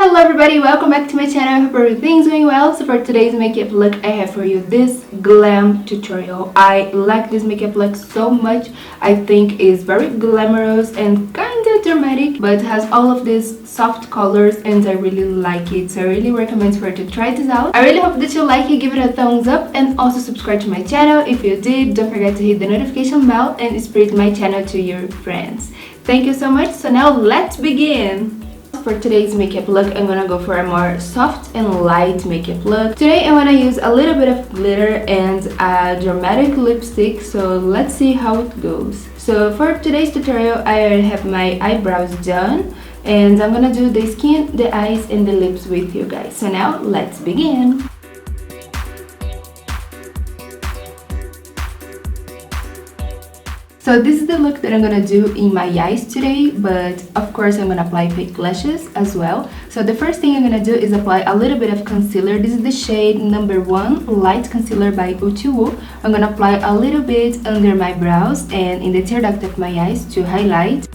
Hello everybody, welcome back to my channel. I hope everything's going well. So for today's makeup look, I have for you this glam tutorial. I like this makeup look so much. I think it's very glamorous and kind of dramatic, but has all of these soft colors and I really like it. So I really recommend for you to try this out. I really hope that you like it, give it a thumbs up and also subscribe to my channel. If you did, don't forget to hit the notification bell and spread my channel to your friends. Thank you so much. So now let's begin. For today's makeup look, I'm gonna go for a more soft and light makeup look. Today I'm gonna use a little bit of glitter and a dramatic lipstick, so let's see how it goes. So for today's tutorial, I already have my eyebrows done and I'm gonna do the skin, the eyes and the lips with you guys. So now let's begin. So this is the look that I'm gonna do in my eyes today, but of course I'm gonna apply fake lashes as well. So the first thing I'm gonna do is apply a little bit of concealer. This is the shade number 1 light concealer by O.Two.O. I'm gonna apply a little bit under my brows and in the tear duct of my eyes to highlight.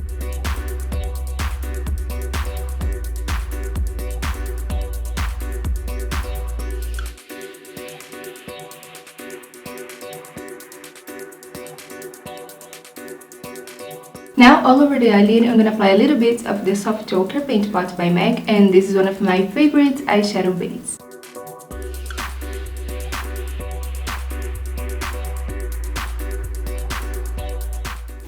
Now all over the eyelid, I'm going to apply a little bit of the soft ochre paint pot by MAC, and this is one of my favorite eyeshadow base.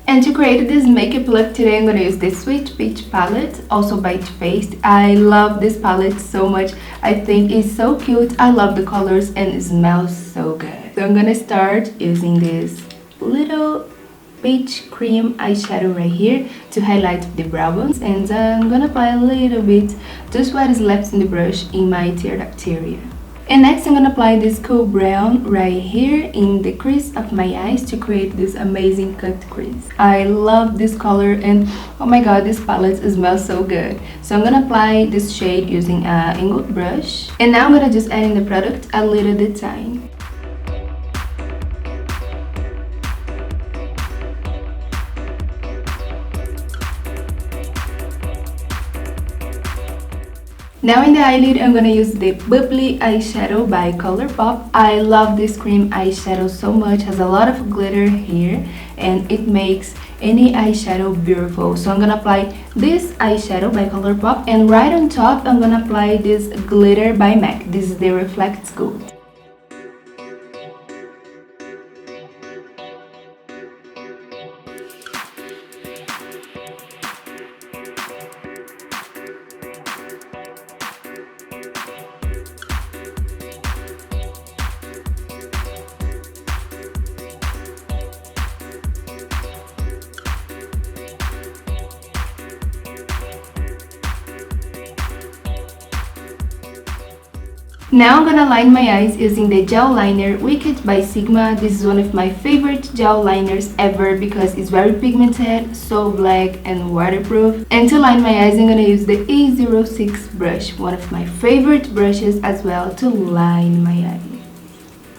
And to create this makeup look today, I'm going to use this Sweet Peach palette, also by Too Faced. I love this palette so much. I think it's so cute. I love the colors and it smells so good. So I'm going to start using this little peach cream eyeshadow right here to highlight the brow bones, and I'm gonna apply a little bit, just what is left in the brush in my tear duct area. And next I'm gonna apply this cool brown right here in the crease of my eyes to create this amazing cut crease. I love this color and oh my god, this palette smells so good. So I'm gonna apply this shade using an angled brush, and now I'm gonna just add in the product a little at a time. Now in the eyelid, I'm gonna use the Bubbly eyeshadow by ColourPop. I love this cream eyeshadow so much. It has a lot of glitter here and it makes any eyeshadow beautiful. So I'm gonna apply this eyeshadow by ColourPop, and right on top I'm gonna apply this glitter by MAC. This is the Reflects Gold. Now I'm gonna line my eyes using the gel liner Wicked by Sigma. This is one of my favorite gel liners ever because it's very pigmented, so black and waterproof. And to line my eyes, I'm gonna use the A06 brush, one of my favorite brushes as well to line my eyes.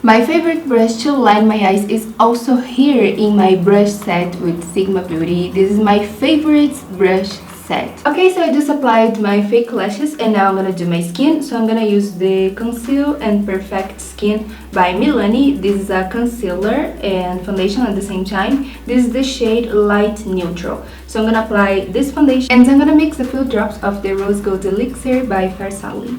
My favorite brush to line my eyes is also here in my brush set with Sigma Beauty. This is my favorite brush set. Okay, so I just applied my fake lashes and now I'm gonna do my skin. So I'm gonna use the Conceal and Perfect Skin by Milani. This is a concealer and foundation at the same time. This is the shade Light Neutral. So I'm gonna apply this foundation and I'm gonna mix a few drops of the Rose Gold Elixir by Fair Sally.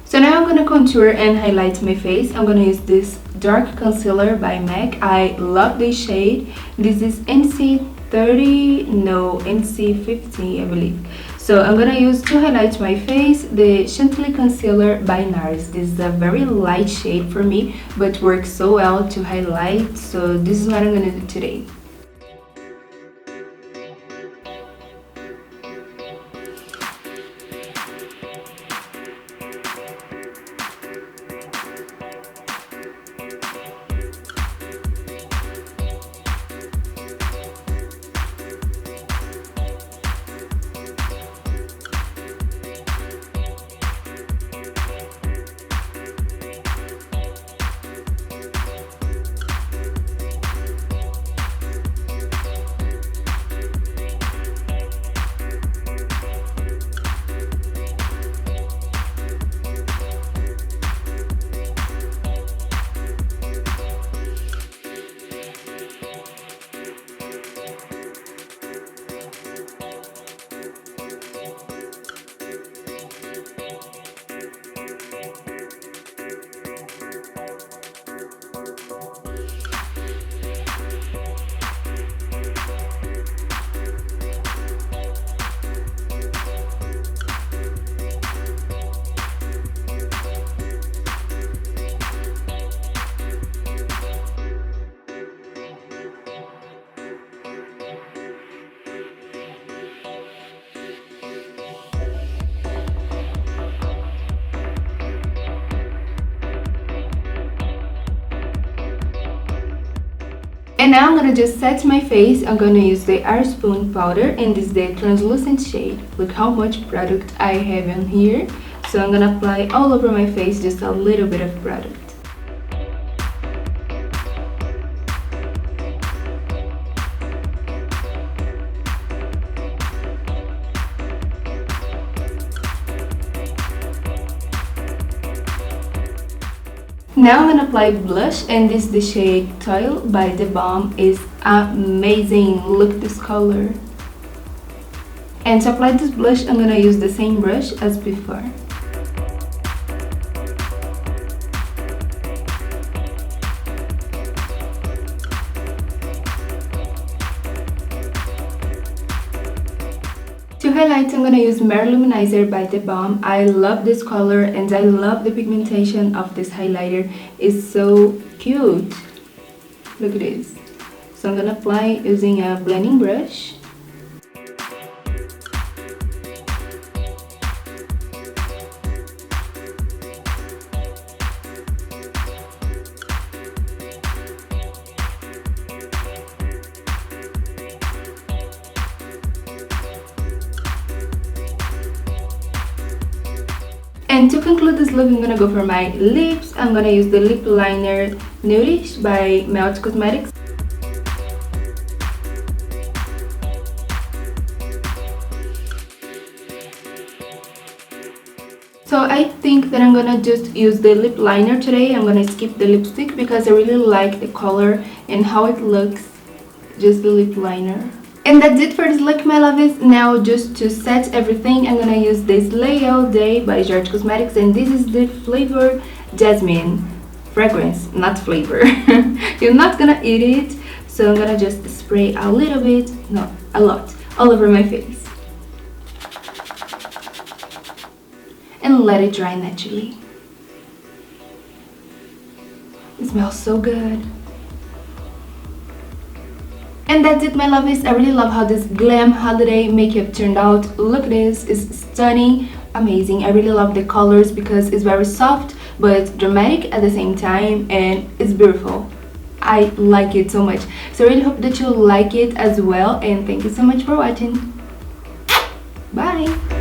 So now I'm going to contour and highlight my face. I'm going to use this dark concealer by MAC. I love this shade. This is NC30, no, NC50 I believe. So I'm going to use to highlight my face the Chantilly concealer by NARS. This is a very light shade for me but works so well to highlight. So this is what I'm going to do today. And now I'm gonna just set my face. I'm gonna use the Airspun powder, and this is the translucent shade. Look how much product I have on here. So I'm gonna apply all over my face, just a little bit of product. Now I'm gonna apply blush, and this is the shade Toil by the Balm. Is amazing. Look at this color. And to apply this blush, I'm gonna use the same brush as before. To highlight, I'm gonna use Manizer by the Balm. I love this color and I love the pigmentation of this highlighter. It's so cute. Look at this. So I'm gonna apply using a blending brush. And to conclude this look, I'm gonna go for my lips. I'm gonna use the lip liner Nudest by Melt Cosmetics. So I think that I'm gonna just use the lip liner today. I'm gonna skip the lipstick because I really like the color and how it looks. Just the lip liner. And that's it for this look, my loves. Now just to set everything, I'm gonna use this Lay All Day by George Cosmetics, and this is the flavor Jasmine fragrance, not flavor. You're not gonna eat it, so I'm gonna just spray a little bit, no, a lot, all over my face. And let it dry naturally. It smells so good. And that's it, my loves. I really love how this glam holiday makeup turned out. Look at this, it's stunning, amazing. I really love the colors because it's very soft but dramatic at the same time, and it's beautiful. I like it so much. So I really hope that you like it as well, and thank you so much for watching. Bye.